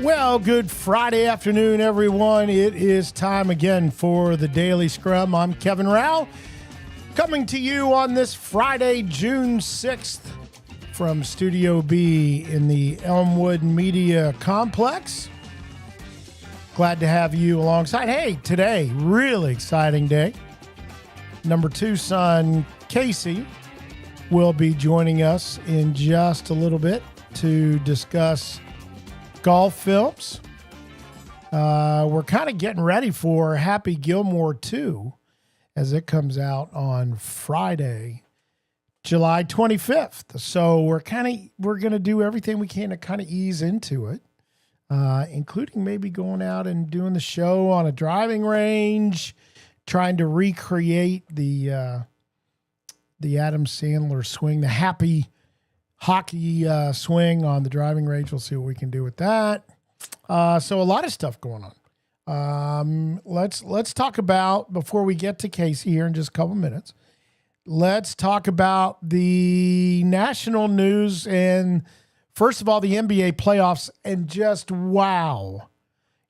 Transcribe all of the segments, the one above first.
Well, good Friday afternoon, everyone. It is time again for the Daily Scrum. I'm Kevin Rouch, coming to you on this Friday, June 6th, from Studio B in the Elmwood Media Complex. Glad to have you alongside. Hey, today, really exciting day. Number 2 son, Casey, will be joining us in just a little bit to discuss golf films. We're kind of getting ready for Happy Gilmore 2 as it comes out on Friday, July 25th. So we're going to do everything we can to kind of ease into it, including maybe going out and doing the show on a driving range, trying to recreate the Adam Sandler swing, the happy hockey swing on the driving range. We'll see what we can do with that. So a lot of stuff going on. Let's talk about, before we get to Casey here in just a couple minutes, let's talk about the national news and, first of all, the NBA playoffs, and just wow.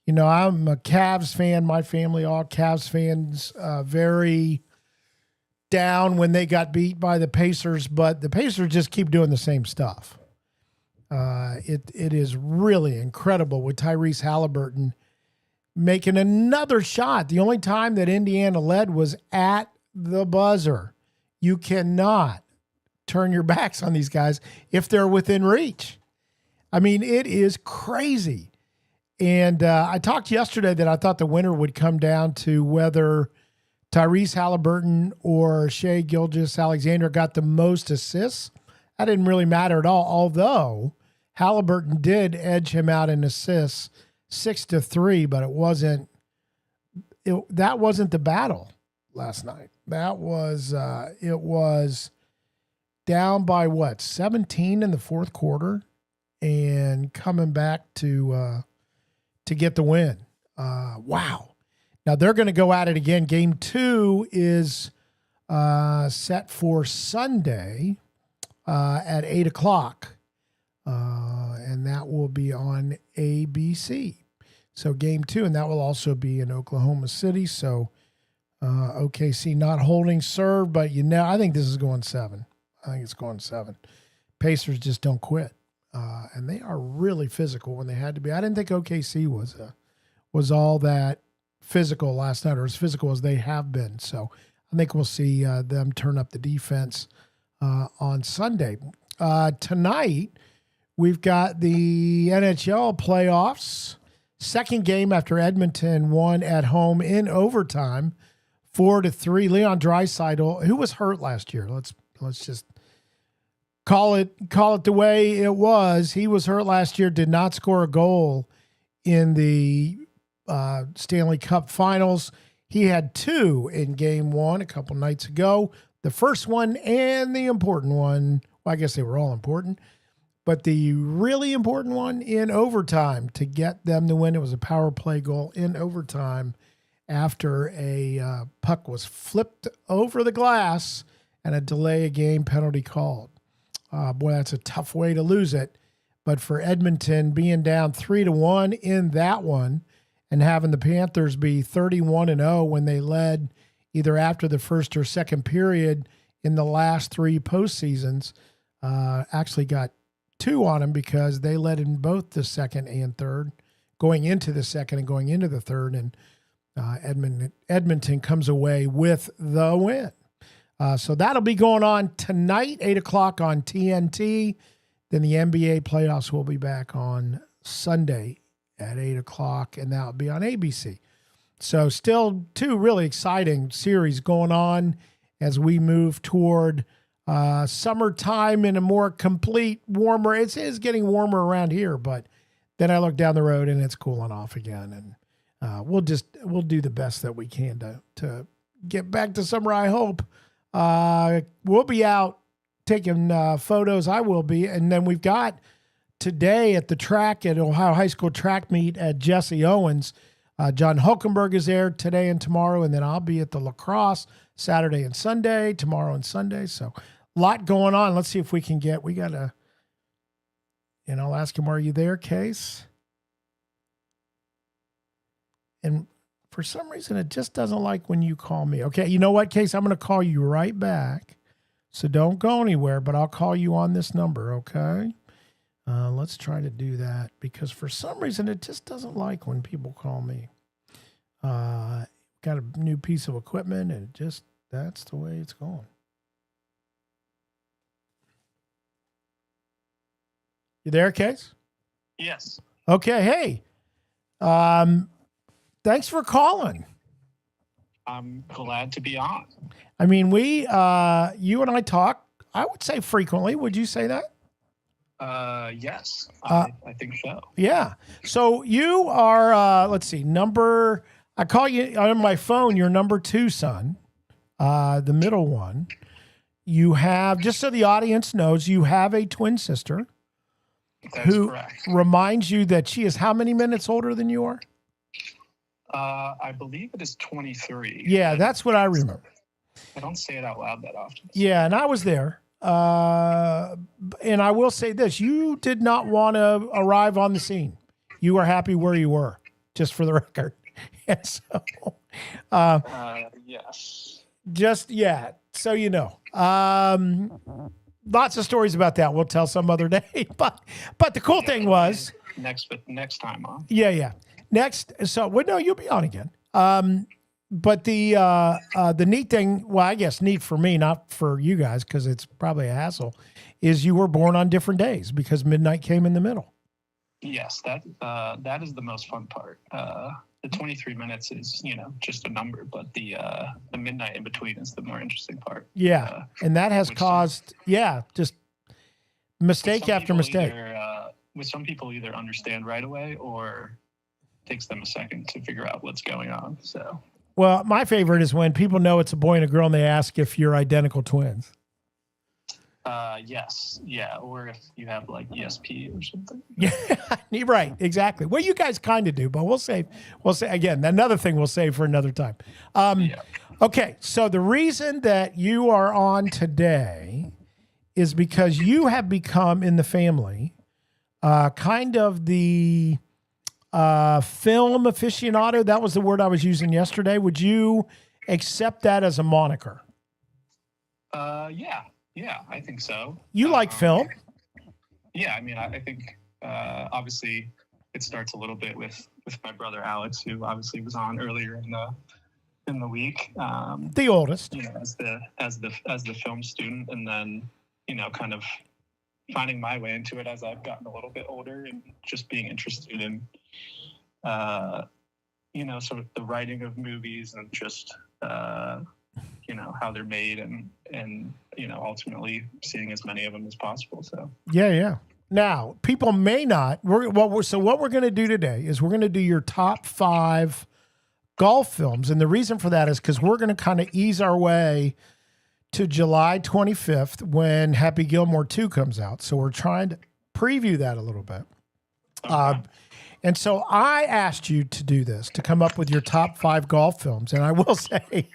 You know, I'm a Cavs fan. My family, all Cavs fans, very down when they got beat by the Pacers, but the Pacers just keep doing the same stuff. It is really incredible with Tyrese Halliburton making another shot. The only time that Indiana led was at the buzzer. You cannot turn your backs on these guys if they're within reach. I mean, it is crazy. And I talked yesterday that I thought the winner would come down to whether Tyrese Halliburton or Shai Gilgeous-Alexander got the most assists. That didn't really matter at all, although Halliburton did edge him out in assists 6-3, but that wasn't the battle last night. That was it was down by 17 in the fourth quarter and coming back to get the win. Wow. Now, they're going to go at it again. Game 2 is set for Sunday at 8 o'clock, and that will be on ABC. So Game 2, and that will also be in Oklahoma City. So OKC not holding serve, but I think this is going 7. I think it's going 7. Pacers just don't quit, and they are really physical when they had to be. I didn't think OKC was all that physical last night, or as physical as they have been. So I think we'll see them turn up the defense on Sunday. Tonight, we've got the NHL playoffs. Second game after Edmonton won at home in overtime, 4-3. Leon Draisaitl, who was hurt last year. Let's just call it the way it was. He was hurt last year, did not score a goal in the Stanley Cup Finals. He had 2 in Game 1 a couple nights ago. The first one and the important one, well, I guess they were all important, but the really important one in overtime to get them to win. It was a power play goal in overtime after a puck was flipped over the glass and a delay of game penalty called. Boy, that's a tough way to lose it. But for Edmonton being down 3-1 in that one, and having the Panthers be 31-0 when they led either after the first or second period in the last 3 postseasons, actually got 2 on them because they led in both the second and third, going into the second and going into the third, and Edmonton comes away with the win. So that'll be going on tonight, 8 o'clock on TNT. Then the NBA playoffs will be back on Sunday at 8 o'clock, and that'll be on ABC. So still 2 really exciting series going on as we move toward summertime in a more complete, warmer. It is getting warmer around here, but then I look down the road and it's cooling off again. And we'll do the best that we can to get back to summer, I hope. We'll be out taking photos. I will be. And then we've got today at the track at Ohio High School track meet at Jesse Owens. John Hulkenberg is there today and tomorrow. And then I'll be at the lacrosse Saturday and Sunday, tomorrow and Sunday. So a lot going on. Let's see if we can we got to, and I'll ask him, are you there, Case? And for some reason, it just doesn't like when you call me. Okay, you know what, Case? I'm going to call you right back. So don't go anywhere, but I'll call you on this number, okay? Let's try to do that because for some reason, it just doesn't like when people call me. Got a new piece of equipment, and that's the way it's going. You there, Case? Yes. Okay, hey. Thanks for calling. I'm glad to be on. I mean, you and I talk, I would say frequently. Would you say that? Yes, I think so. Yeah. So you are, let's see, I call you on my phone, your number 2 son, the middle one. You have, just so the audience knows, you have a twin sister. That's correct. Reminds you that she is how many minutes older than you are? I believe it is 23. Yeah, that's what I remember. I don't say it out loud that often. Yeah, and I was there. And I will say this, you did not want to arrive on the scene. You were happy where you were, just for the record. And so, yes. Just, yeah, so you know. Lots of stories about that we'll tell some other day. But the cool thing was... Next time on. Yeah. Next, so well, no, you'll be on again. But the neat thing, well, I guess neat for me, not for you guys, because it's probably a hassle, is you were born on different days because midnight came in the middle. Yes, that is the most fun part. The 23 minutes is, just a number, but the midnight in between is the more interesting part. Yeah, and that has caused, just mistake after mistake. With some people either understand right away or takes them a second to figure out what's going on. So, well, my favorite is when people know it's a boy and a girl and they ask if you're identical twins. Yes. Yeah. Or if you have like ESP or something. Yeah, right. Exactly. Well, you guys kind of do, but we'll say again, another thing we'll save for another time. Okay. So the reason that you are on today is because you have become in the family, kind of the, film aficionado. That was the word I was using yesterday. Would you accept that as a moniker? Yeah, I think so. You like film? Yeah, I mean, I think obviously it starts a little bit with my brother Alex, who obviously was on earlier in the week. The oldest, as the film student, and then kind of finding my way into it as I've gotten a little bit older and just being interested in sort of the writing of movies and just how they're made and ultimately seeing as many of them as possible. So yeah. Now, people may not. So what we're going to do today is we're going to do your top 5 golf films, and the reason for that is because we're going to kind of ease our way to July 25th when Happy Gilmore 2 comes out. So we're trying to preview that a little bit. Okay. And so I asked you to do this, to come up with your top 5 golf films. And I will say,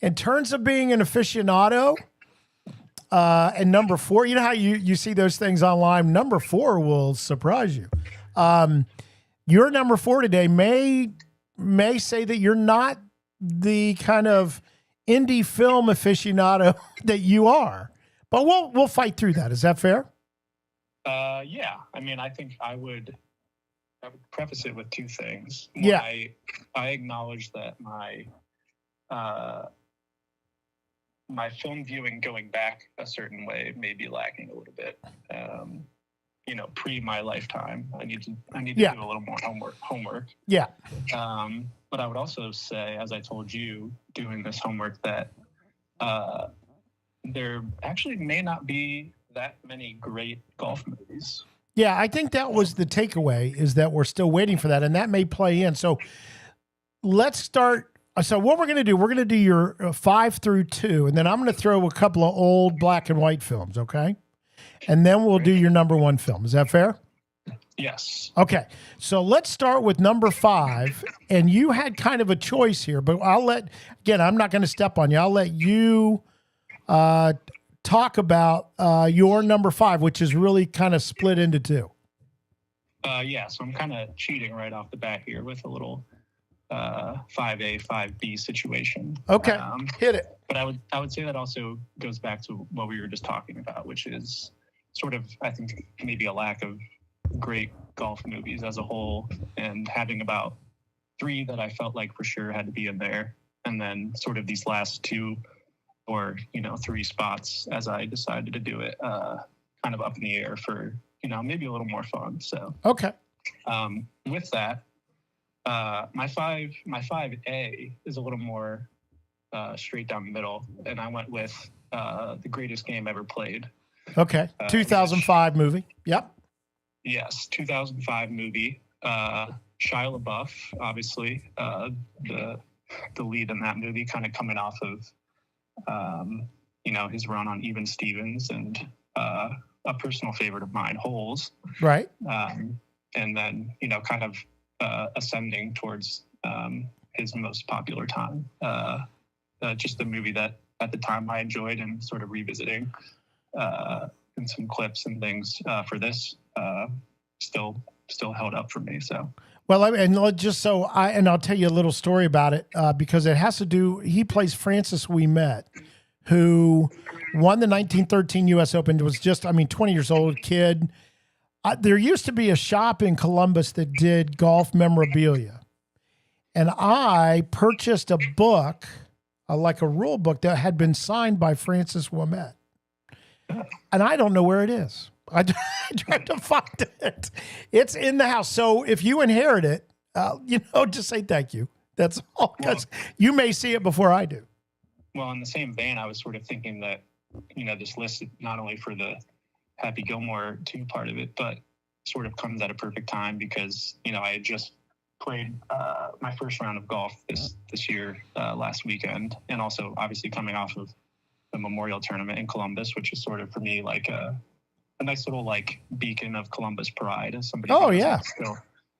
in terms of being an aficionado, and number 4, you know how you see those things online, number 4 will surprise you. Your number 4 today may say that you're not the kind of indie film aficionado that you are, but we'll fight through that. Is that fair? Yeah. I mean, I think I would preface it with 2 things. One, yeah. I acknowledge that my film viewing going back a certain way may be lacking a little bit. Pre my lifetime, I need to do a little more homework. Yeah. But I would also say, as I told you, doing this homework, that there actually may not be that many great golf movies. Yeah, I think that was the takeaway, is that we're still waiting for that, and that may play in. So let's start So what we're going to do, we're going to do your 5 through 2, and then I'm going to throw a couple of old black and white films, okay? And then we'll do your number 1 film. Is that fair? Yes. Okay. So let's start with number 5. And you had kind of a choice here, but again, I'm not going to step on you. I'll let you talk about your number 5, which is really kind of split into 2. Yeah, so I'm kind of cheating right off the bat here with a little 5A, 5B situation. Okay, hit it. But I would say that also goes back to what we were just talking about, which is sort of, I think, maybe a lack of great golf movies as a whole, and having about 3 that I felt like for sure had to be in there, and then sort of these last 2 or 3 spots as I decided to do it, kind of up in the air for maybe a little more fun. So okay, with that, my 5A is a little more straight down the middle, and I went with the greatest game ever played. Okay, 2005 movie. Yep. Yes, 2005 movie. Shia LaBeouf, obviously, the lead in that movie, kind of coming off of his run on Even Stevens and a personal favorite of mine, Holes. Right. And then kind of ascending towards his most popular time. Just a movie that at the time I enjoyed, and sort of revisiting in some clips and things for this still held up for me. So well, I'll tell you a little story about it because it has to do. He plays Francis Ouimet, who won the 1913 U.S. Open. Was just 20 years old kid. There used to be a shop in Columbus that did golf memorabilia, and I purchased a book, like a rule book that had been signed by Francis Ouimet. And I don't know where it is. I tried to find it. It's in the house. So if you inherit it, just say thank you. That's all. Because you may see it before I do. Well, in the same vein, I was sort of thinking that, this list, not only for the Happy Gilmore 2 part of it, but sort of comes at a perfect time because, I had just played my first round of golf this year, last weekend, and also obviously coming off of the Memorial Tournament in Columbus, which is sort of for me like a nice little like beacon of Columbus pride as somebody who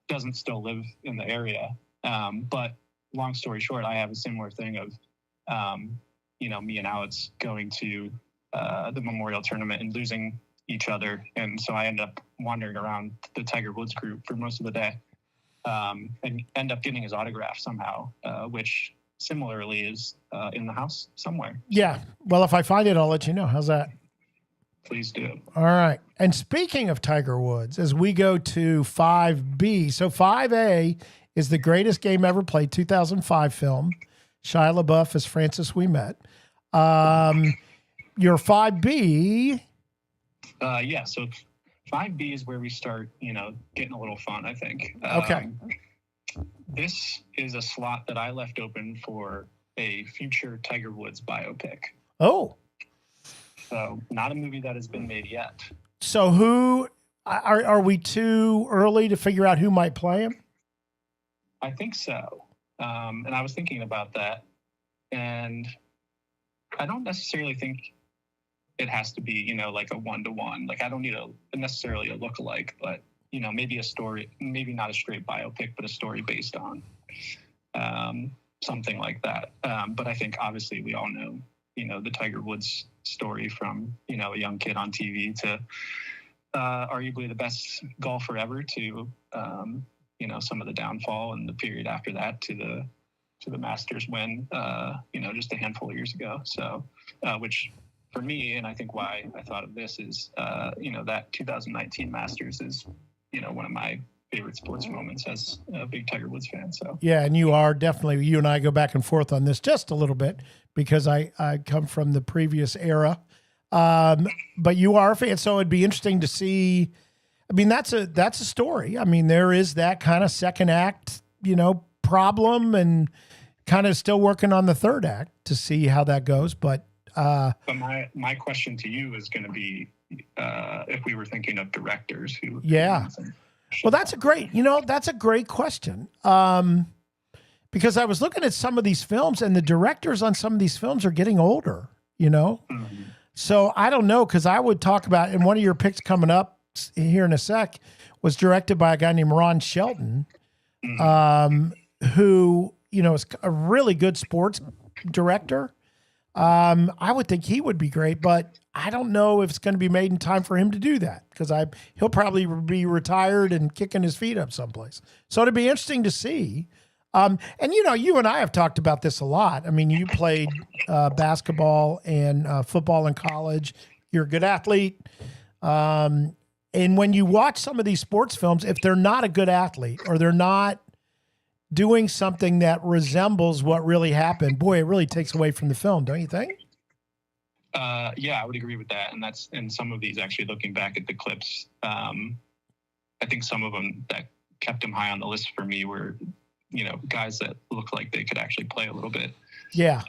doesn't still live in the area. But long story short, I have a similar thing of me and Alex going to the Memorial Tournament and losing each other, and so I end up wandering around the Tiger Woods group for most of the day, and end up getting his autograph somehow, which similarly is in the house somewhere. Yeah. Well, if I find it, I'll let you know. How's that? Please do. All right. And speaking of Tiger Woods, as we go to 5B, so 5A is the greatest game ever played, 2005 film. Shia LaBeouf as Francis Ouimet. Your 5B. Yeah. So 5B is where we start, getting a little fun, I think. Okay. This is a slot that I left open for a future Tiger Woods biopic. Oh. So not a movie that has been made yet. So who are we too early to figure out who might play him? I think so. And I was thinking about that, and I don't necessarily think it has to be, like a 1-to-1. Like I don't need necessarily a lookalike, but maybe a story, maybe not a straight biopic, but a story based on something like that. But I think obviously we all know, the Tiger Woods story from, a young kid on TV to arguably the best golfer ever to, some of the downfall and the period after that to the Masters win, just a handful of years ago. So, which for me, and I think why I thought of this is, that 2019 Masters is, one of my favorite sports moments as a big Tiger Woods fan. So yeah, and you and I go back and forth on this just a little bit because I come from the previous era. But you are a fan, so it'd be interesting to see. I mean, that's a story. I mean, there is that kind of second act, problem, and kind of still working on the third act to see how that goes. But my question to you is going to be, if we were thinking of directors who, yeah. Well, that's a great question. because I was looking at some of these films, and the directors on some of these films are getting older, Mm-hmm. So I don't know, because I would talk about, and one of your picks coming up here in a sec was directed by a guy named Ron Shelton, who, is a really good sports director. I would think he would be great, but I don't know if it's going to be made in time for him to do that, because he'll probably be retired and kicking his feet up someplace. So it'd be interesting to see. And you and I have talked about this a lot. I mean, you played basketball and football in college. You're a good athlete. And when you watch some of these sports films, if they're not a good athlete or they're not doing something that resembles what really happened, boy, it really takes away from the film, don't you think? Yeah, I would agree with that. And that's in some of these, actually looking back at the clips, I think some of them that kept them high on the list for me were, guys that look like they could actually play a little bit. Yeah.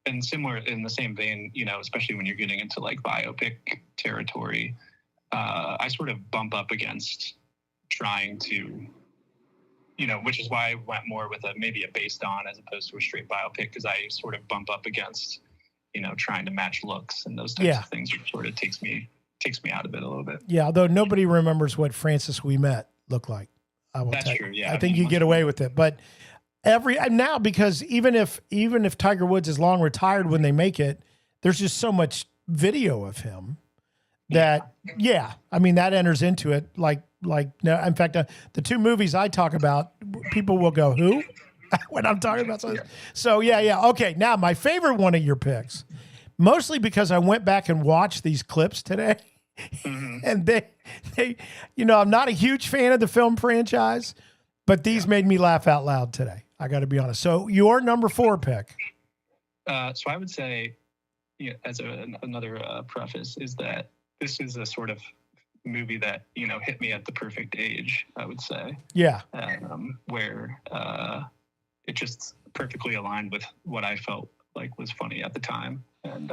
And similar in the same vein, especially when you're getting into like biopic territory, I sort of bump up against trying to, which is why I went more with maybe a based on as opposed to a straight biopic, because I sort of bump up against, trying to match looks and those types of things, which sort of takes me out of it a little bit. Yeah, although nobody remembers what Francis We Met looked like. That's true. Yeah, I think you get away with it, but now, because even if Tiger Woods is long retired when they make it, there's just so much video of him that that enters into it. Like no, in fact, the two movies I talk about, people will go, who? When I'm talking about something. So yeah. Okay, now my favorite one of your picks, mostly because I went back and watched these clips today. Mm-hmm. And they, I'm not a huge fan of the film franchise, but these made me laugh out loud today. I got to be honest. So your number 4 pick. So I would say, as another preface, is that this is a sort of movie that, hit me at the perfect age, I would say. Yeah. Where it just perfectly aligned with what I felt like was funny at the time, and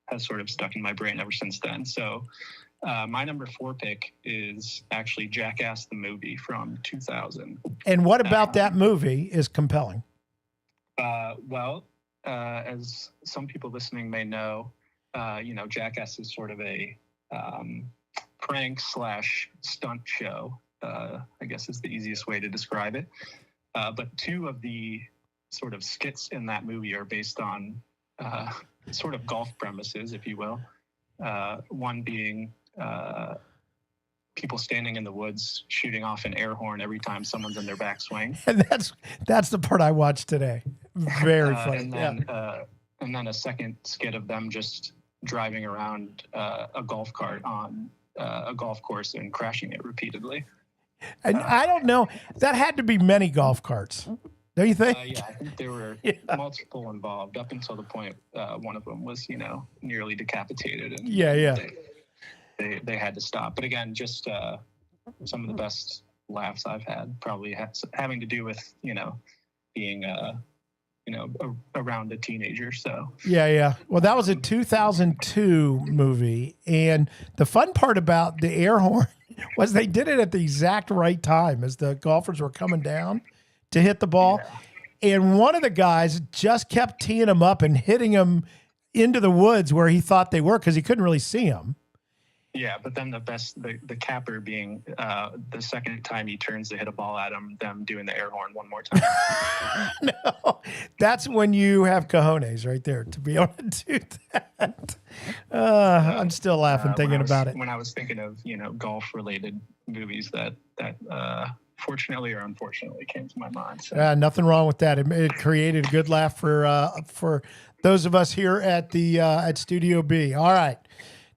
has sort of stuck in my brain ever since then. So my number 4 pick is actually Jackass the movie from 2000. And what about that movie is compelling? As some people listening may know, Jackass is sort of a prank / stunt show, I guess is the easiest way to describe it. But 2 of the sort of skits in that movie are based on sort of golf premises, if you will. One being people standing in the woods shooting off an air horn every time someone's in their backswing. And that's the part I watched today. Very funny. And then a second skit of them just driving around a golf cart on a golf course and crashing it repeatedly. And I don't know, that had to be many golf carts. Don't you think? Yeah, I think there were multiple involved up until the point one of them was, nearly decapitated. And they had to stop. But again, just some of the best laughs I've had, probably having to do with, being, around a teenager. So yeah. Well, that was a 2002 movie, and the fun part about the air horn was they did it at the exact right time as the golfers were coming down to hit the ball. Yeah. And one of the guys just kept teeing him up and hitting him into the woods where he thought they were, because he couldn't really see him. Yeah, but then the capper being the second time he turns to hit a ball at him, them doing the air horn one more time. No, that's when you have cojones right there to be able to do that. I'm still laughing thinking about it. When I was thinking of, golf-related movies that fortunately or unfortunately came to my mind. So. Nothing wrong with that. It created a good laugh for those of us here at the at Studio B. All right.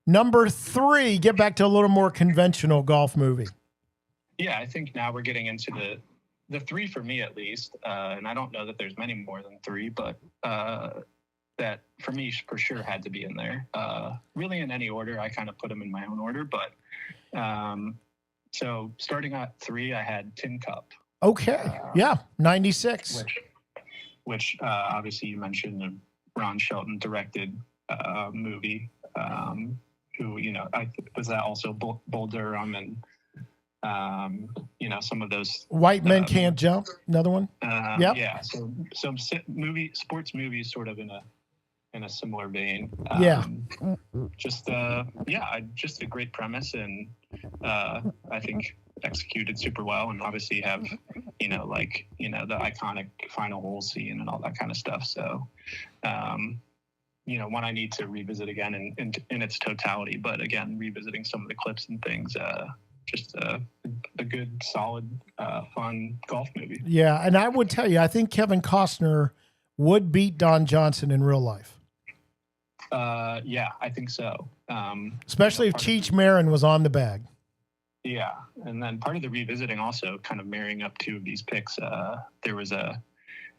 Number 3, get back to a little more conventional golf movie. Yeah, I think now we're getting into the 3 for me at least, and I don't know that there's many more than 3, but that for me for sure had to be in there. Really in any order, I kind of put them in my own order, but so starting at 3, I had Tin Cup. Okay, 96. Which obviously you mentioned the Ron Shelton directed movie. Who, was that also Bull Durham and, some of those White Men Can't Jump. Another one. Yep. Yeah. So some sports movies sort of in a similar vein. Just a great premise, and I think executed super well, and obviously have the iconic final hole scene and all that kind of stuff. So one I need to revisit again in its totality, but again, revisiting some of the clips and things, just a good, solid, fun golf movie. Yeah, and I would tell you, I think Kevin Costner would beat Don Johnson in real life. Yeah, I think so. Especially if Cheech Marin was on the bag. Yeah, and then part of the revisiting also kind of marrying up two of these picks. There was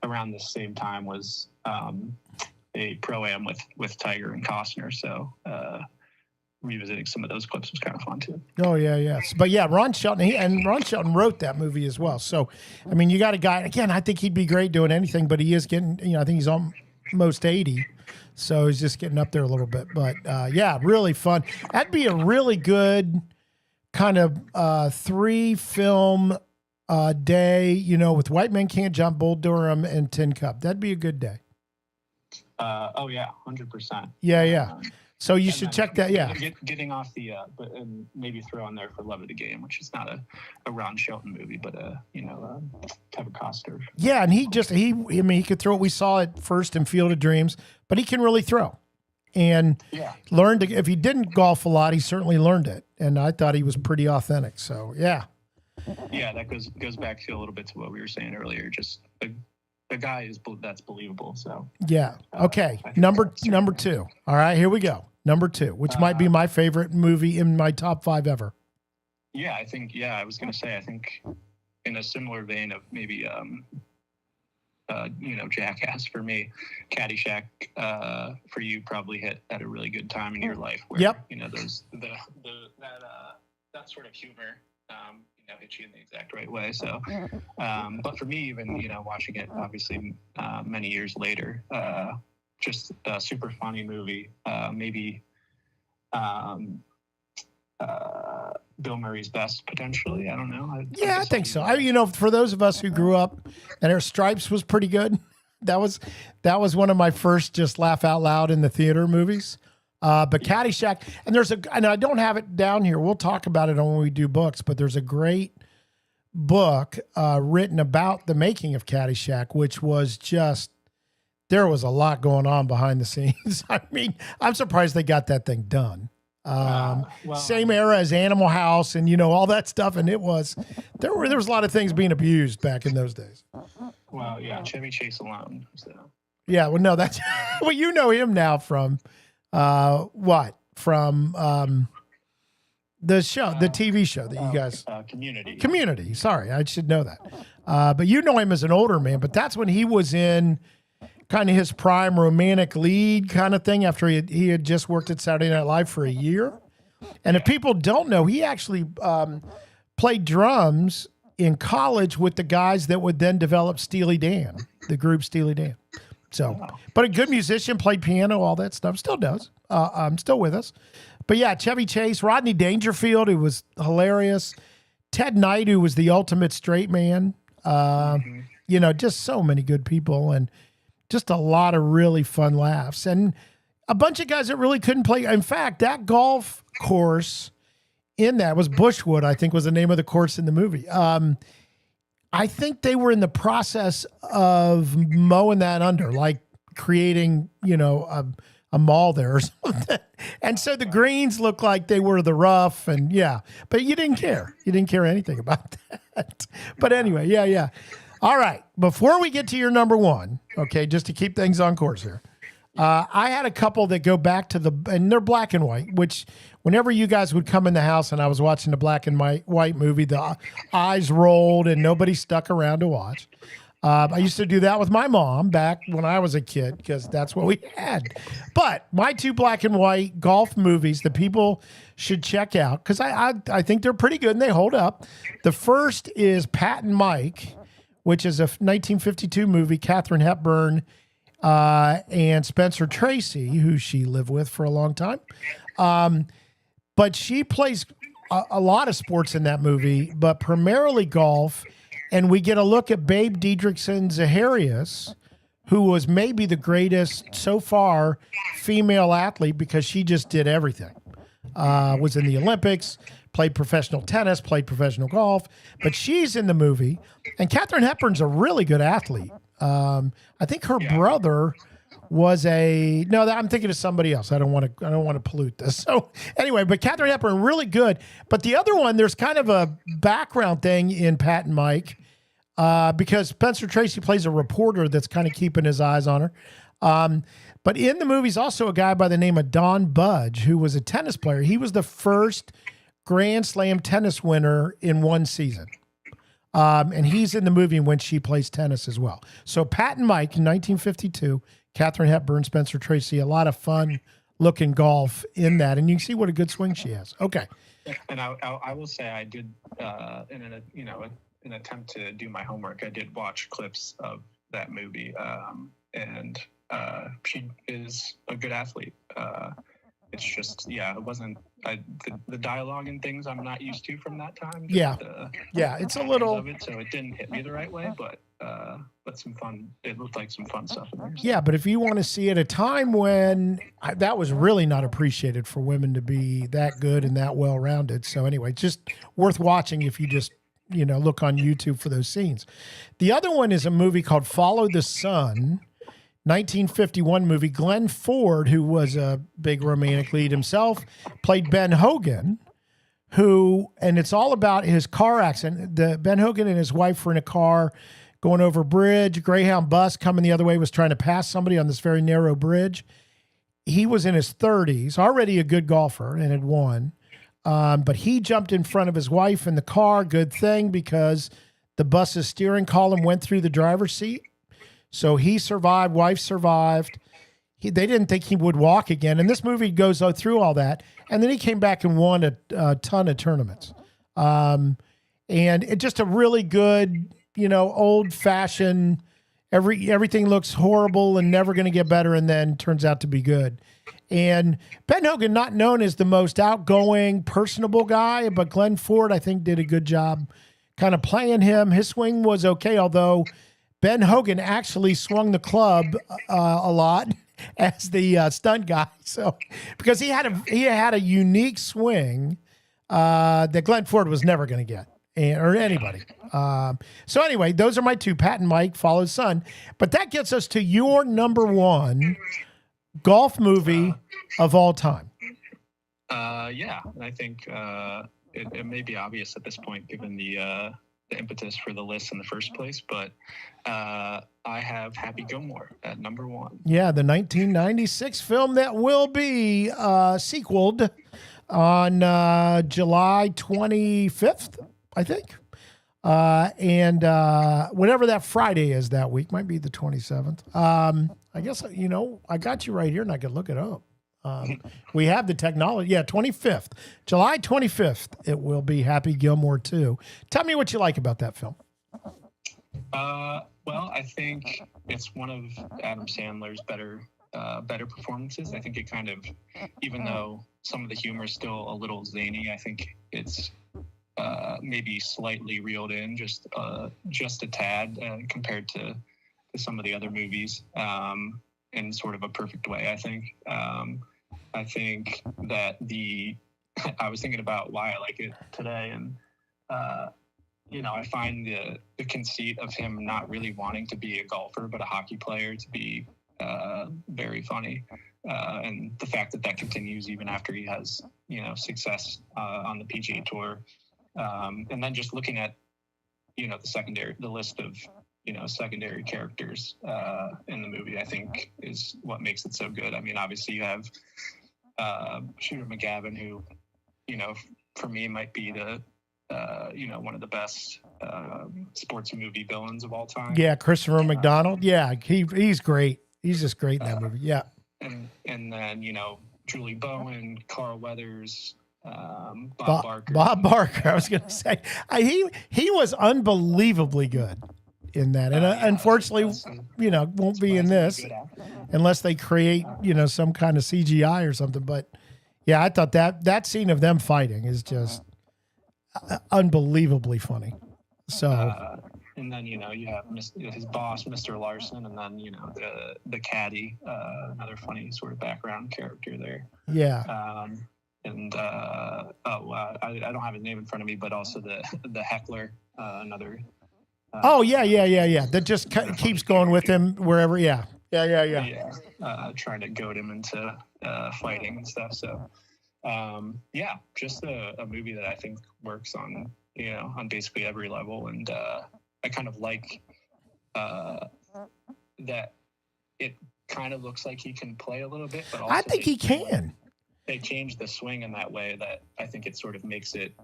around the same time was a pro-am with Tiger and Costner, so revisiting some of those clips was kind of fun too. Oh yeah, yes, but yeah, Ron Shelton wrote that movie as well. So, I mean, you got a guy again. I think he'd be great doing anything, but he is getting. I think he's almost 80, so he's just getting up there a little bit. But yeah, really fun. That'd be a really good kind of 3-film day. With White Men Can't Jump, Bull Durham, and Tin Cup. That'd be a good day. Oh yeah, 100%. Yeah. So you should check that. Yeah. Getting off the, and maybe throw in there For Love of the Game, which is not a Ron Shelton movie, but Kevin Costner. Yeah, and he could throw it. We saw it first in Field of Dreams, but he can really throw, and learned to. If he didn't golf a lot, he certainly learned it, and I thought he was pretty authentic. So yeah. Yeah, that goes back to a little bit to what we were saying earlier. Just the guy that's believable. So yeah. Okay. Number 2. All right, here we go. Number 2, which might be my favorite movie in my top 5 ever. Yeah, I think. Yeah, I was going to say. I think in a similar vein of maybe, Jackass for me, Caddyshack for you probably hit at a really good time in your life. Where, those that sort of humor. Hit you in the exact right way. So, but for me, even watching it obviously many years later, just a super funny movie. Maybe Bill Murray's best potentially. I don't know. I think so. For those of us who grew up, and Stripes was pretty good. That was one of my first just laugh out loud in the theater movies. But Caddyshack, and I don't have it down here. We'll talk about it when we do books, but there's a great book written about the making of Caddyshack, which was there was a lot going on behind the scenes. I mean, I'm surprised they got that thing done. Same era as Animal House and, all that stuff. And there was a lot of things being abused back in those days. Well, yeah, Chevy Chase alone. So. Yeah, well, no, that's, you know him now from, what? From the show, the TV show that you guys... Community. Community, sorry, I should know that. But you know him as an older man, but that's when he was in kind of his prime romantic lead kind of thing after he had just worked at Saturday Night Live for a year. And if people don't know, he actually played drums in college with the guys that would then develop Steely Dan, the group Steely Dan. So, but a good musician, played piano, all that stuff, still does. Still with us. But yeah, Chevy Chase, Rodney Dangerfield, who was hilarious. Ted Knight, who was the ultimate straight man. Just so many good people and just a lot of really fun laughs. And a bunch of guys that really couldn't play. In fact, that golf course in that was Bushwood, I think was the name of the course in the movie. I think they were in the process of mowing that under, like creating, a mall there or something. And so the greens looked like they were the rough and but you didn't care. You didn't care anything about that. But anyway, yeah. All right. Before we get to your number 1, okay, just to keep things on course here. I had a couple that go back to and they're black and white, which whenever you guys would come in the house and I was watching the black and white movie, the eyes rolled and nobody stuck around to watch. I used to do that with my mom back when I was a kid because that's what we had. But my 2 black and white golf movies that people should check out because I think they're pretty good and they hold up. The first is Pat and Mike, which is a 1952 movie, Katharine Hepburn and Spencer Tracy, who she lived with for a long time. But she plays a lot of sports in that movie, but primarily golf. And we get a look at Babe Didrikson Zaharias, who was maybe the greatest so far female athlete because she just did everything. Was in the Olympics, played professional tennis, played professional golf, but she's in the movie. And Katharine Hepburn's a really good athlete. I think her brother was I'm thinking of somebody else. I don't want to pollute this. So anyway, but Katharine Hepburn, really good. But the other one, there's kind of a background thing in Pat and Mike, because Spencer Tracy plays a reporter that's kind of keeping his eyes on her. But in the movie's also a guy by the name of Don Budge, who was a tennis player. He was the first Grand Slam tennis winner in one season. And he's in the movie when she plays tennis as well. So Pat and Mike in 1952, Katharine Hepburn, Spencer Tracy, a lot of fun looking golf in that. And you can see what a good swing she has. Okay. And I will say I did, in an attempt to do my homework, I did watch clips of that movie. And she is a good athlete. It's just, it wasn't the dialogue and things I'm not used to from that time. It's a little of it, so it didn't hit me the right way, but some fun. It looked like some fun stuff in there. Yeah, but if you want to see at a time when that was really not appreciated for women to be that good and that well rounded. So anyway, just worth watching if you just look on YouTube for those scenes. The other one is a movie called Follow the Sun. 1951 movie. Glenn Ford, who was a big romantic lead himself, played Ben Hogan, and it's all about his car accident. Ben Hogan and his wife were in a car going over a bridge. Greyhound bus coming the other way was trying to pass somebody on this very narrow bridge. He was in his 30s, already a good golfer and had won. But he jumped in front of his wife in the car. Good thing, because the bus's steering column went through the driver's seat. So he survived, wife survived. They didn't think he would walk again. And this movie goes through all that. And then he came back and won a ton of tournaments. And it just a really good, old-fashioned, everything looks horrible and never going to get better, and then turns out to be good. And Ben Hogan, not known as the most outgoing, personable guy, but Glenn Ford, I think, did a good job kind of playing him. His swing was okay, although Ben Hogan actually swung the club a lot as the stunt guy. So because he had a unique swing that Glenn Ford was never going to get, or anybody. So anyway, those are my two, Pat and Mike, Follow the Sun. But that gets us to your number one golf movie of all time. And I think it may be obvious at this point, given the impetus for the list in the first place, but I have Happy Gilmore at number one. Yeah, the 1996 film that will be sequeled on July 25th, I think. And whatever that Friday is that week, might be the 27th. I guess, I got you right here and I could look it up. We have the technology. Yeah, 25th. July 25th, it will be Happy Gilmore 2. Tell me what you like about that film. Well, I think it's one of Adam Sandler's better performances. I think it kind of, even though some of the humor is still a little zany, I think it's maybe slightly reeled in, just a tad compared to some of the other movies, in sort of a perfect way, I think. I think that I was thinking about why I like it today, and I find the conceit of him not really wanting to be a golfer but a hockey player to be very funny, and the fact that continues even after he has success on the PGA Tour, and then just looking at the list of secondary characters in the movie, I think is what makes it so good. I mean, obviously you have Shooter McGavin, who for me might be the one of the best sports movie villains of all time. Yeah, Christopher McDonald. Yeah, he's great. He's just great in that movie. Yeah. And then Julie Bowen, Carl Weathers, Bob Barker. Bob Barker. I was going to say he was unbelievably good in that, and unfortunately, won't be in this unless they create some kind of CGI or something. But yeah, I thought that scene of them fighting is just unbelievably funny. So, and then, you have his boss, Mr. Larson, and then, the caddy, another funny sort of background character there. yeah. And I don't have his name in front of me, but also the heckler, another. Yeah. That just keeps going with him wherever. Yeah. Trying to goad him into fighting and stuff. So, just a movie that I think works on basically every level, and I kind of like that it kind of looks like he can play a little bit, but also I think he can. They changed the swing in that way that I think it sort of makes it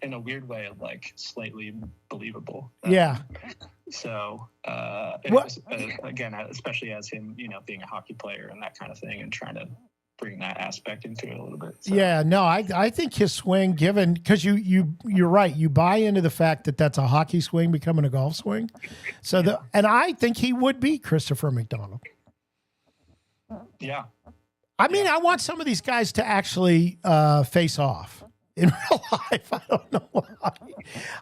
in a weird way like slightly believable. So again, especially as him, being a hockey player and that kind of thing, and trying to bring that aspect into it a little bit. So. Yeah, no, I think his swing, given, because you're right, you buy into the fact that that's a hockey swing becoming a golf swing. So and I think he would be Christopher McDonald. Yeah. I mean, I want some of these guys to actually face off in real life. I don't know why.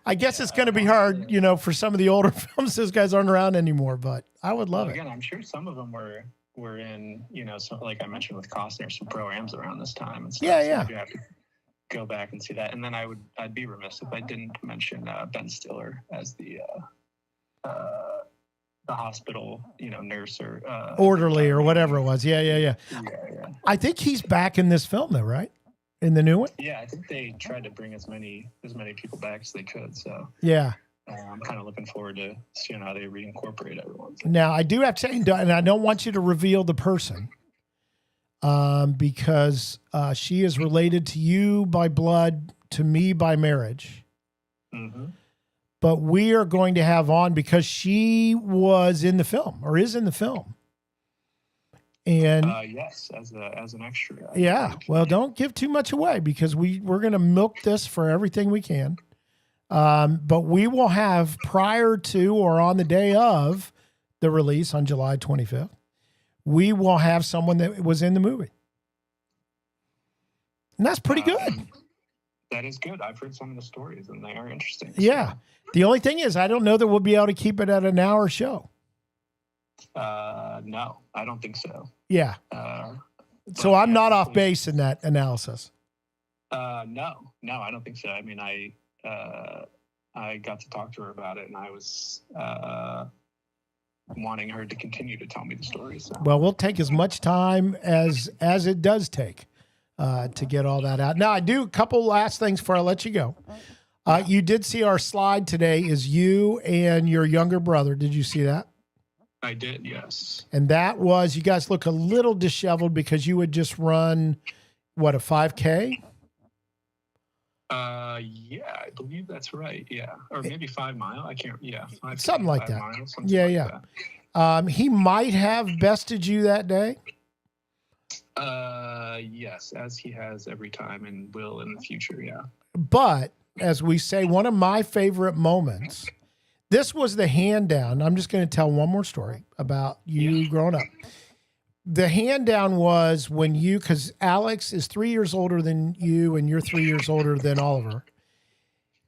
I guess it's going to be hard, for some of the older films. Those guys aren't around anymore, but I would love it. Again, I'm sure some of them were in, so like I mentioned with Costner, some pro-ams around this time and stuff. Yeah. So you have to go back and see that. And then I'd be remiss if I didn't mention Ben Stiller as the hospital, nurse or orderly or whatever it was. Yeah. I think he's back in this film though, right? In the new one? Yeah, I think they tried to bring as many people back as they could. So yeah. I'm kind of looking forward to seeing how they reincorporate everyone. Now, I do have to say, and I don't want you to reveal the person, because she is related to you by blood, to me by marriage. Mm-hmm. But we are going to have on, because she was in the film, or is in the film. And yes, as an extra. Yeah. Well, don't give too much away, because we're going to milk this for everything we can. But we will have, prior to or on the day of the release on July 25th, we will have someone that was in the movie. And that's pretty good. That is good. I've heard some of the stories and they are interesting. Yeah. So. The only thing is, I don't know that we'll be able to keep it at an hour show. No, I don't think so. Yeah. So I'm not off base in that analysis. No, I don't think so. I mean, I got to talk to her about it, and I was wanting her to continue to tell me the story. So. Well, we'll take as much time as it does take to get all that out. Now, I do a couple last things before I let you go. You did see our slide today is you and your younger brother. Did you see that? I did, yes. And that was, you guys look a little disheveled because you had just run, what, a 5K? Yeah, I believe that's right. Yeah. Or maybe 5 mile. I can't, yeah. Something like that. Miles, He might have bested you that day. Yes, as he has every time and will in the future. Yeah. But as we say, one of my favorite moments, this was the hand down. I'm just going to tell one more story about you growing up. The hand down was when you, because Alex is 3 years older than you and you're 3 years older than Oliver.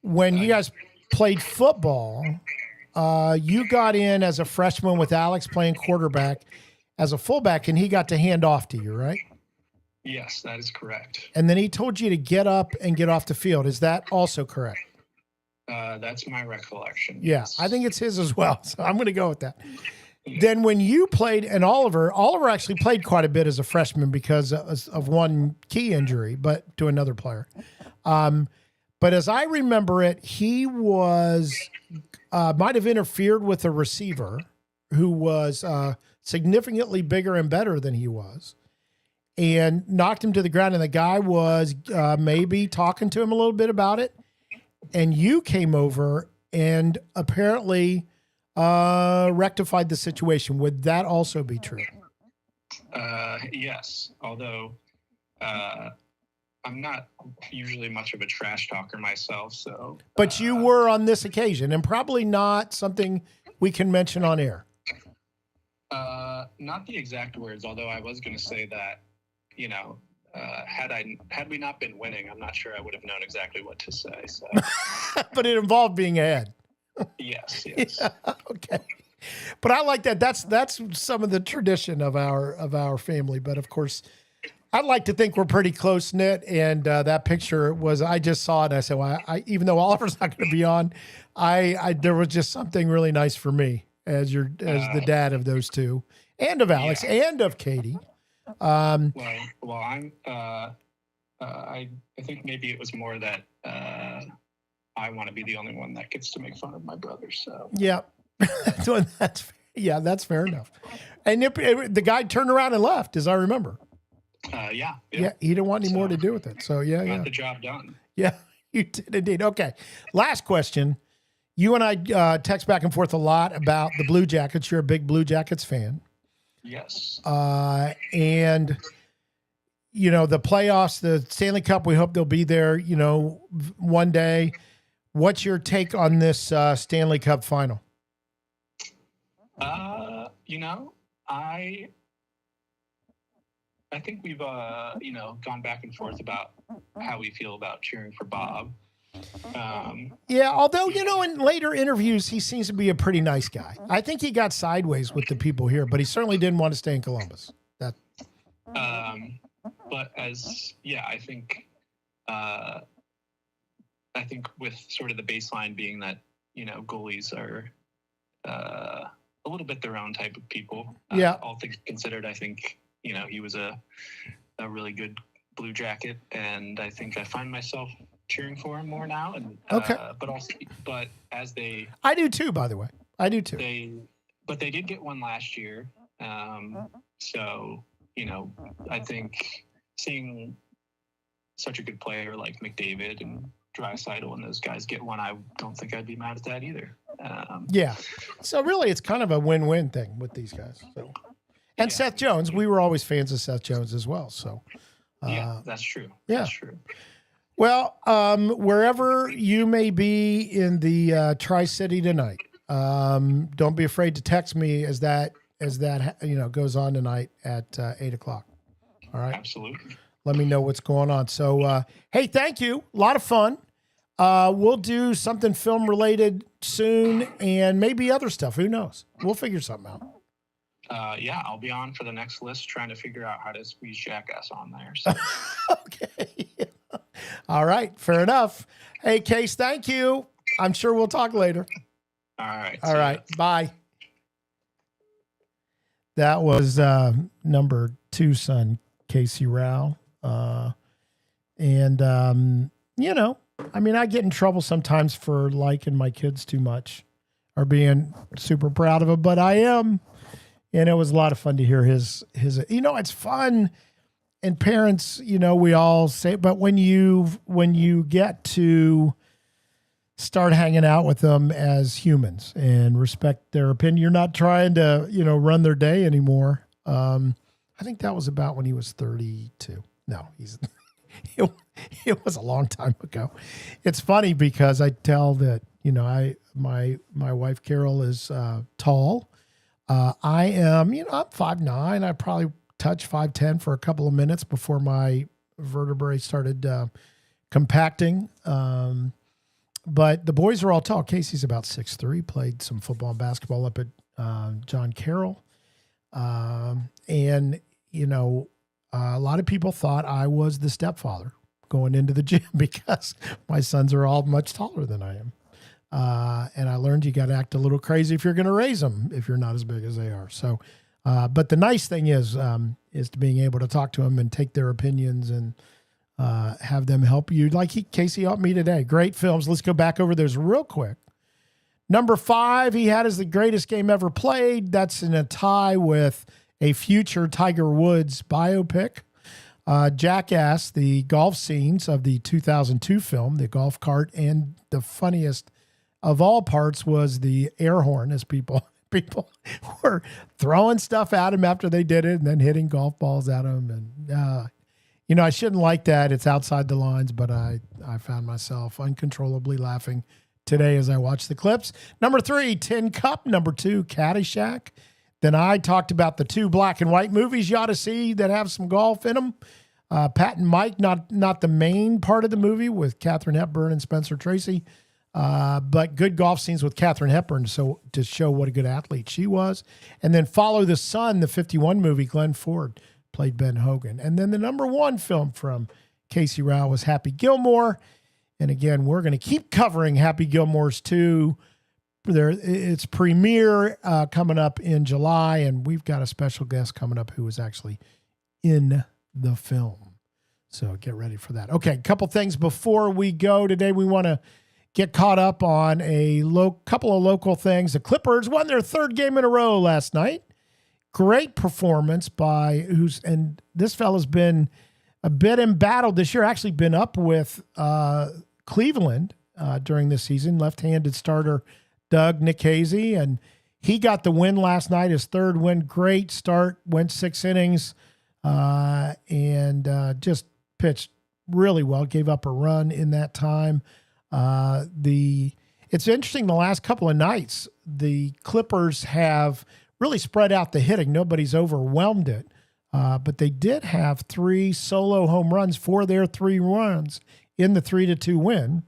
When you guys played football, you got in as a freshman with Alex playing quarterback as a fullback, and he got to hand off to you, right? Yes, that is correct. And then he told you to get up and get off the field. Is that also correct? That's my recollection. Yeah, yes. I think it's his as well. So I'm going to go with that. Then when you played, and Oliver actually played quite a bit as a freshman because of one key injury, but to another player. But as I remember it, he was, might have interfered with a receiver who was significantly bigger and better than he was, and knocked him to the ground. And the guy was maybe talking to him a little bit about it. And you came over and apparently rectified the situation. Would that also be true? Yes, although I'm not usually much of a trash talker myself. So, but you were on this occasion, and probably not something we can mention on air. Not the exact words, although I was going to say that, had we not been winning, I'm not sure I would have known exactly what to say. So, But it involved being ahead. yes. Yeah, okay. But I like that. That's some of the tradition of our family. But of course, I'd like to think we're pretty close knit. And that picture was, I just saw it. And I said, well, even though Oliver's not going to be on, there was just something really nice for me as the dad of those two, and of Alex, and of Katie. Well, I'm. I think maybe it was more that I want to be the only one that gets to make fun of my brother. So yeah, that's fair enough. And the guy turned around and left, as I remember. Yeah, he didn't want any more to do with it. So got the job done. Yeah, you did indeed. Okay, last question. You and I text back and forth a lot about the Blue Jackets. You're a big Blue Jackets fan. Yes. And the playoffs, the Stanley Cup, we hope they'll be there, one day. What's your take on this Stanley Cup final? I think we've, gone back and forth about how we feel about cheering for Bob. Although, in later interviews, he seems to be a pretty nice guy. I think he got sideways with the people here, but he certainly didn't want to stay in Columbus. But I think with sort of the baseline being that, goalies are a little bit their own type of people. All things considered, I think, he was a really good Blue Jacket, and I think I find myself cheering for him more now. And okay. But as they, I do too. By the way, I do too. But they did get one last year. So I think seeing such a good player like McDavid and Draisaitl and those guys get one, I don't think I'd be mad at that either. So really, it's kind of a win-win thing with these guys. So. And Seth Jones, we were always fans of Seth Jones as well. So, that's true. Yeah, that's true. Well, wherever you may be in the Tri-City tonight, don't be afraid to text me as that goes on tonight at 8:00. All right. Absolutely. Let me know what's going on. So, hey, thank you. A lot of fun. We'll do something film related soon, and maybe other stuff. Who knows? We'll figure something out. I'll be on for the next list trying to figure out how to squeeze Jackass on there. So. Okay. All right. Fair enough. Hey, Case, thank you. I'm sure we'll talk later. All right. All right. Bye. That was number 2 son, Casey Rouch. I get in trouble sometimes for liking my kids too much or being super proud of them, but I am. And it was a lot of fun to hear his, it's fun. And parents, we all say, but when you get to start hanging out with them as humans and respect their opinion, you're not trying to, run their day anymore. I think that was about when he was 32. No, it was a long time ago. It's funny because I tell that, my wife Carol is tall. I am, I'm 5'9". I probably touched 5'10" for a couple of minutes before my vertebrae started compacting. But the boys are all tall. Casey's about 6'3", played some football and basketball up at John Carroll. A lot of people thought I was the stepfather going into the gym because my sons are all much taller than I am. And I learned you got to act a little crazy if you're going to raise them, if you're not as big as they are. So, but the nice thing is to being able to talk to them and take their opinions and have them help you. Like Casey helped me today. Great films. Let's go back over those real quick. Number 5, he had as the greatest game ever played. That's in a tie with a future Tiger Woods biopic. Jackass, the golf scenes of the 2002 film, the golf cart, and the funniest of all parts was the air horn as people were throwing stuff at him after they did it and then hitting golf balls at him. And, I shouldn't like that. It's outside the lines, but I found myself uncontrollably laughing today as I watched the clips. Number 3, Tin Cup. Number 2, Caddyshack. Then I talked about the 2 black and white movies you ought to see that have some golf in them. Pat and Mike, not the main part of the movie with Katharine Hepburn and Spencer Tracy, but good golf scenes with Katharine Hepburn, so to show what a good athlete she was. And then Follow the Sun, the 51 movie, Glenn Ford played Ben Hogan. And then the number one film from Casey Rao was Happy Gilmore. And again, we're going to keep covering Happy Gilmore's 2. Its premiere coming up in July, and we've got a special guest coming up who was actually in the film. So get ready for that. Okay, a couple things before we go today. We want to get caught up on a couple of local things. The Clippers won their third game in a row last night. Great performance and this fella's been a bit embattled this year, actually been up with Cleveland during this season, left-handed starter Doug Nikhazy, and he got the win last night, his third win. Great start, went 6 innings, and just pitched really well, gave up a run in that time. It's interesting, the last couple of nights, the Clippers have really spread out the hitting. Nobody's overwhelmed it. But they did have 3 solo home runs for their 3 runs in the 3-2 win.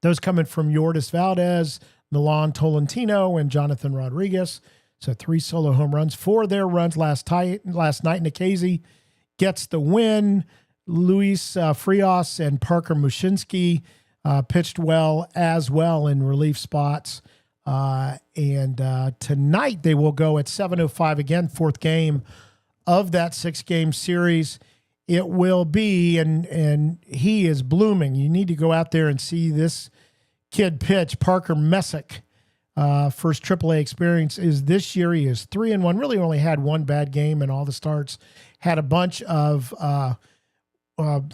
Those coming from Yordis Valdez, Milan Tolentino, and Jonathan Rodriguez. So 3 solo home runs for their runs last night. Nikhazy gets the win. Luis Frias and Parker Mushinski pitched well as well in relief spots. And tonight they will go at 7:05 again, 4th game of that 6-game series. It will be, and he is blooming. You need to go out there and see this kid pitch. Parker Messick, first AAA experience is this year. He is 3-1, really only had 1 bad game in all the starts. Had a bunch of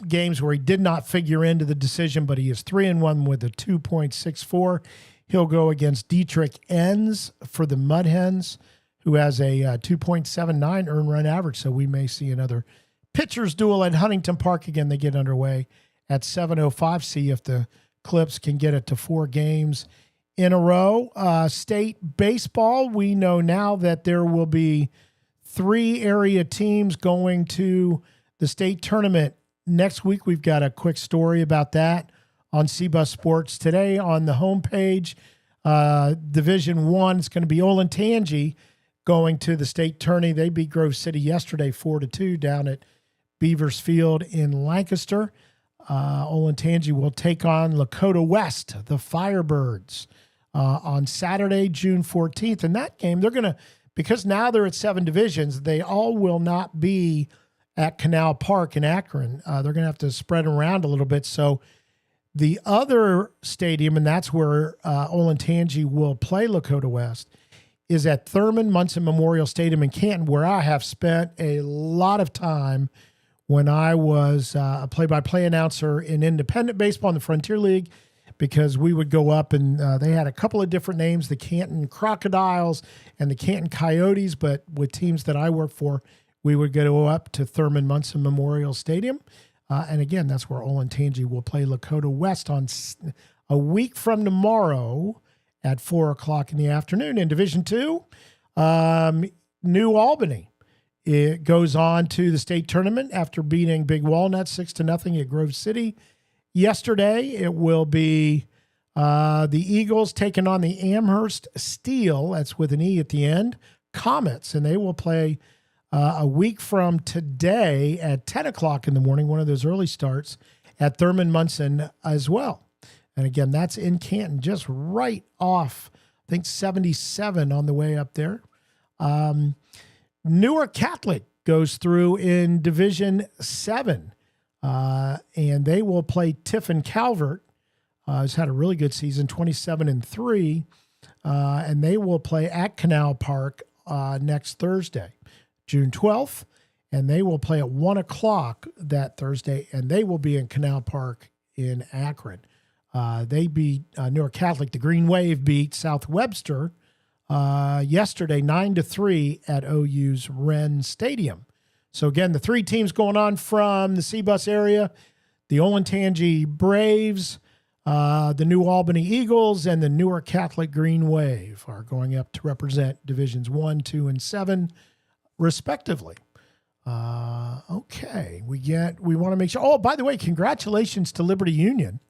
games where he did not figure into the decision, but he is 3-1 with a 2.64. He'll go against Dietrich Enns for the Mud Hens, who has a 2.79 earned run average. So we may see another pitcher's duel at Huntington Park. Again, they get underway at 7:05. See if the Clips can get it to 4 games in a row. State baseball, we know now that there will be 3 area teams going to the state tournament next week. We've got a quick story about that on CBUS Sports today on the homepage. Division 1, it's going to be Olentangy going to the state tourney. They beat Grove City yesterday 4-2 down at Beavers Field in Lancaster. Olentangy will take on Lakota West, the Firebirds, on Saturday, June 14th. In that game, they're going to, because now they're at 7 divisions, they all will not be at Canal Park in Akron. They're going to have to spread around a little bit. So the other stadium, and that's where Olentangy will play Lakota West, is at Thurman Munson Memorial Stadium in Canton, where I have spent a lot of time when I was a play-by-play announcer in independent baseball in the Frontier League, because we would go up and they had a couple of different names, the Canton Crocodiles and the Canton Coyotes, but with teams that I work for, we would go up to Thurman Munson Memorial Stadium. And again, that's where Olentangy will play Lakota West on a week from tomorrow at 4:00 in the afternoon. In Division 2, New Albany. It goes on to the state tournament after beating Big Walnut 6-0 at Grove City yesterday. It will be the Eagles taking on the Amherst Steel. That's with an E at the end. Comets, and they will play a week from today at 10:00 in the morning, one of those early starts at Thurman Munson as well. And again, that's in Canton, just right off, I think 77 on the way up there. Newark Catholic goes through in Division 7, and they will play Tiffin Calvert. Has had a really good season, 27-3, and they will play at Canal Park next Thursday, June 12th, and they will play at 1:00 that Thursday, and they will be in Canal Park in Akron. They beat Newark Catholic. The Green Wave beat South Webster yesterday 9-3 at OU's Wren Stadium. So again, the 3 teams going on from the CBUS area, the Olentangy Braves, the New Albany Eagles, and the Newark Catholic Green Wave are going up to represent Divisions 1, 2, and 7, respectively. Okay. We want to make sure. Oh, by the way, congratulations to Liberty Union.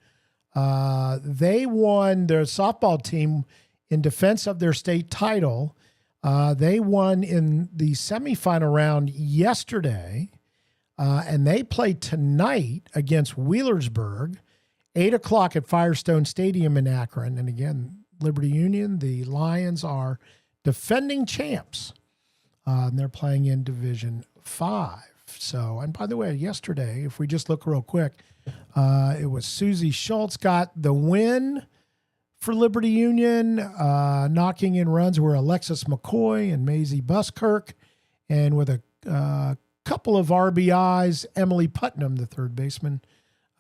They won their softball team in defense of their state title. They won in the semifinal round yesterday, and they play tonight against Wheelersburg, 8:00 at Firestone Stadium in Akron. And again, Liberty Union, the Lions are defending champs. And they're playing in Division 5. So, and by the way, yesterday, if we just look real quick, it was Susie Schultz got the win for Liberty Union. Knocking in runs were Alexis McCoy and Maisie Buskirk. And with a couple of RBIs, Emily Putnam, the third baseman,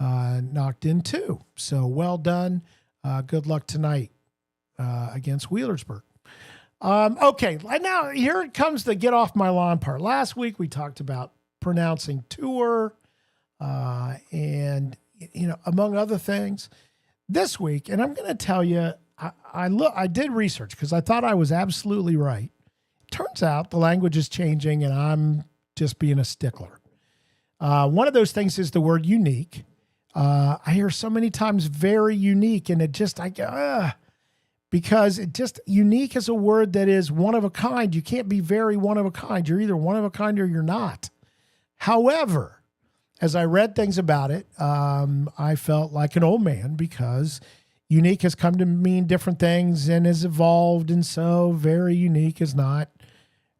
knocked in 2. So well done. Good luck tonight against Wheelersburg. Okay, now here comes the get off my lawn part. Last week we talked about pronouncing tour, and among other things. This week, and I'm going to tell you, I did research because I thought I was absolutely right. Turns out the language is changing, and I'm just being a stickler. One of those things is the word unique. I hear so many times very unique, and because it just, unique is a word that is one of a kind. You can't be very one of a kind. You're either one of a kind or you're not. However, as I read things about it, I felt like an old man because unique has come to mean different things and has evolved. And so very unique is not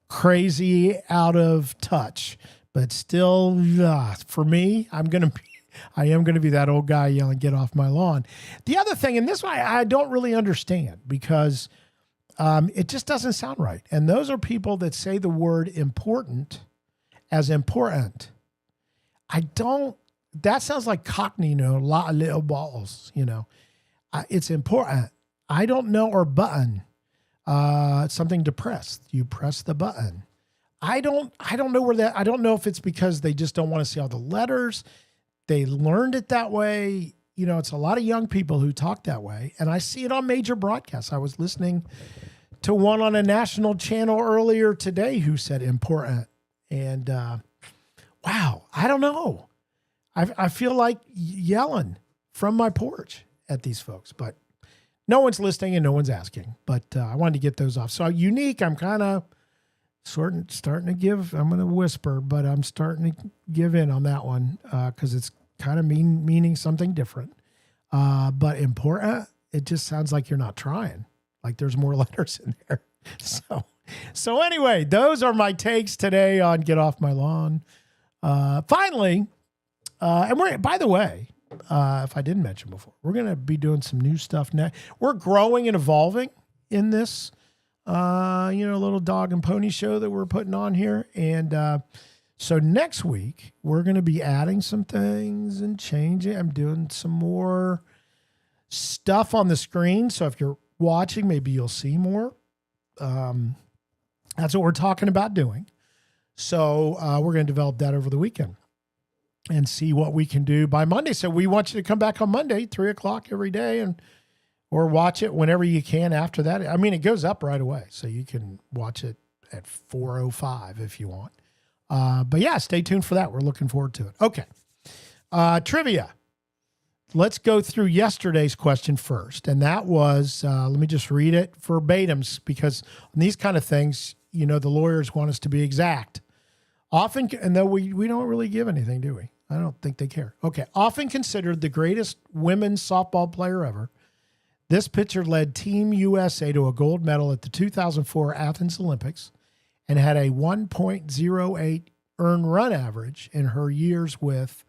crazy out of touch, but still, for me, I am going to be that old guy yelling, get off my lawn. The other thing, and this one I don't really understand because it just doesn't sound right. And those are people that say the word important as important. That sounds like Cockney, lot of little balls, it's important. I don't know, or button, something to press. You press the button. I don't know I don't know if it's because they just don't want to see all the letters. They learned it that way. It's a lot of young people who talk that way. And I see it on major broadcasts. I was listening to one on a national channel earlier today who said important. And, wow, I don't know. I feel like yelling from my porch at these folks, but no one's listening and no one's asking. But I wanted to get those off. So unique, I'm kind of starting to give. I'm going to whisper, but I'm starting to give in on that one because it's kind of meaning something different. But important, it just sounds like you're not trying. Like there's more letters in there. So anyway, those are my takes today on Get Off My Lawn. Finally, and by the way, if I didn't mention before, we're going to be doing some new stuff now. We're growing and evolving in this, little dog and pony show that we're putting on here. And so next week, we're going to be adding some things and changing. I'm doing some more stuff on the screen. So if you're watching, maybe you'll see more. That's what we're talking about doing. So we're going to develop that over the weekend and see what we can do by Monday. So we want you to come back on Monday, 3:00 every day, or watch it whenever you can after that. I mean, it goes up right away, so you can watch it at 4:05 if you want. But yeah, stay tuned for that. We're looking forward to it. Okay. Trivia. Let's go through yesterday's question first. And that was, let me just read it verbatim, because on these kind of things, the lawyers want us to be exact. Often, and though we don't really give anything, do we? I don't think they care. Okay. Often considered the greatest women's softball player ever, this pitcher led Team USA to a gold medal at the 2004 Athens Olympics and had a 1.08 earned run average in her years with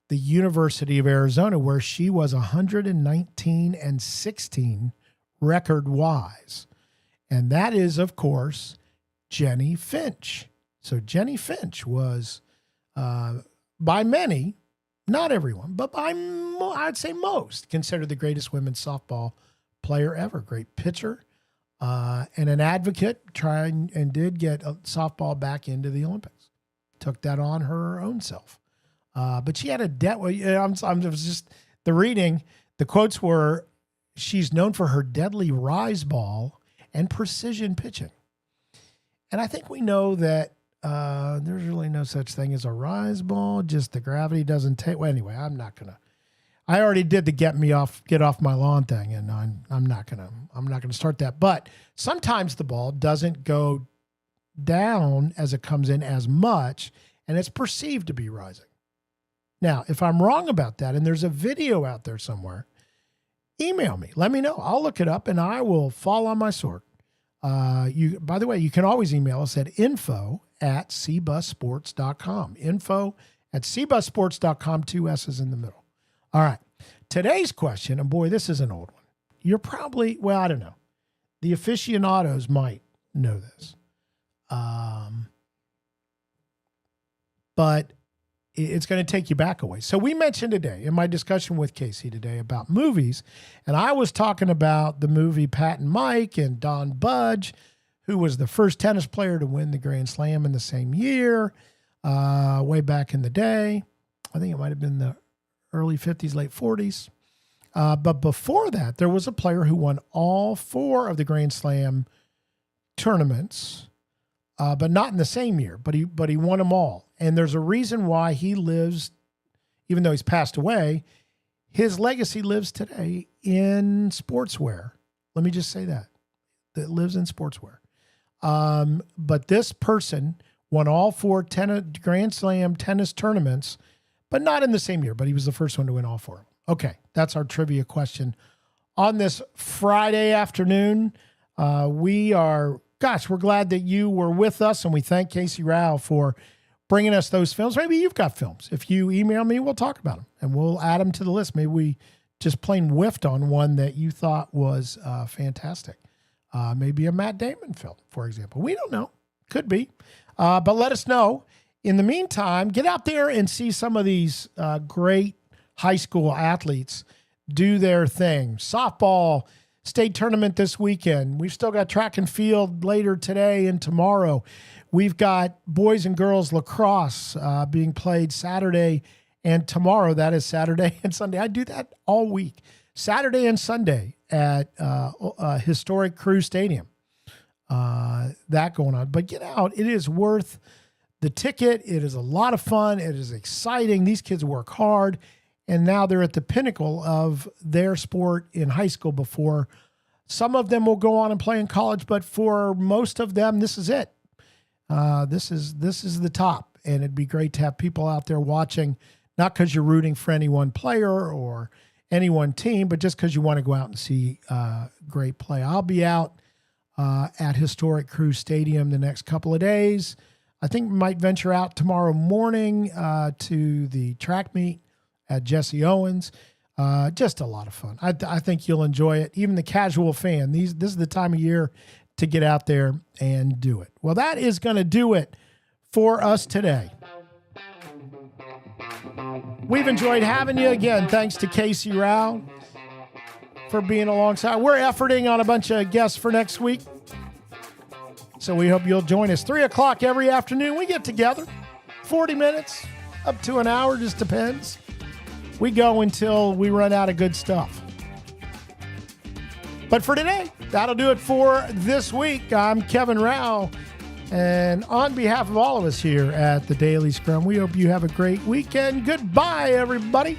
the University of Arizona, where she was 119-16 record-wise. And that is, of course, Jenny Finch. So Jenny Finch was, by many, not everyone, but I'd say most, considered the greatest women's softball player ever. Great pitcher and an advocate, trying and did get softball back into the Olympics. Took that on her own self. But she had a debt. The quotes were, she's known for her deadly rise ball and precision pitching. And I think we know that There's really no such thing as a rise ball. Just the gravity doesn't take. Well, anyway, I'm not gonna. I already did the get off my lawn thing, and I'm not gonna start that. But sometimes the ball doesn't go down as it comes in as much, and it's perceived to be rising. Now, if I'm wrong about that, and there's a video out there somewhere, email me. Let me know. I'll look it up, and I will fall on my sword. By the way, you can always email us at info@cbussports.com. Info@cbussports.com, 2 S's in the middle. All right. Today's question, and boy, this is an old one. You're probably, well, I don't know. The aficionados might know this. But it's going to take you back a way. So we mentioned today in my discussion with Casey today about movies, and I was talking about the movie Pat and Mike and Don Budge, who was the first tennis player to win the Grand Slam in the same year, way back in the day. I think it might have been the early 50s, late 40s. But before that, there was a player who won all 4 of the Grand Slam tournaments, but not in the same year, but he won them all. And there's a reason why he lives, even though he's passed away, his legacy lives today in sportswear. Let me just say that lives in sportswear. But this person won all 4 Grand Slam tennis tournaments, but not in the same year, but he was the first one to win all 4 of them. Okay, that's our trivia question. On this Friday afternoon, we're glad that you were with us, and we thank Kevin Rouch for bringing us those films. Maybe you've got films. If you email me, we'll talk about them, and we'll add them to the list. Maybe we just plain whiffed on one that you thought was fantastic. Maybe a Matt Damon film, for example. We don't know. Could be. But let us know. In the meantime, get out there and see some of these great high school athletes do their thing. Softball state tournament this weekend. We've still got track and field later today and tomorrow. We've got boys and girls lacrosse being played Saturday and tomorrow. That is Saturday and Sunday. I do that all week. Saturday and Sunday at historic Crew Stadium. That going on. But get out. It is worth the ticket. It is a lot of fun. It is exciting. These kids work hard. And now they're at the pinnacle of their sport in high school before. Some of them will go on and play in college, but for most of them, this is it. This is the top, and it'd be great to have people out there watching, not because you're rooting for any one player or any one team, but just because you want to go out and see great play. I'll be out at historic Crew Stadium the next couple of days. I think we might venture out tomorrow morning to the track meet at Jesse Owens. Just a lot of fun. I think you'll enjoy it. Even the casual fan, this is the time of year to get out there and do it. Well, that is going to do it for us today. We've enjoyed having you again. Thanks to Kevin Rouch for being alongside. We're efforting on a bunch of guests for next week, so we hope you'll join us. 3:00 every afternoon, we get together. 40 minutes, up to an hour, just depends. We go until we run out of good stuff. But for today, that'll do it for this week. I'm Kevin Rouch, and on behalf of all of us here at the Daily Scrum, we hope you have a great weekend. Goodbye, everybody.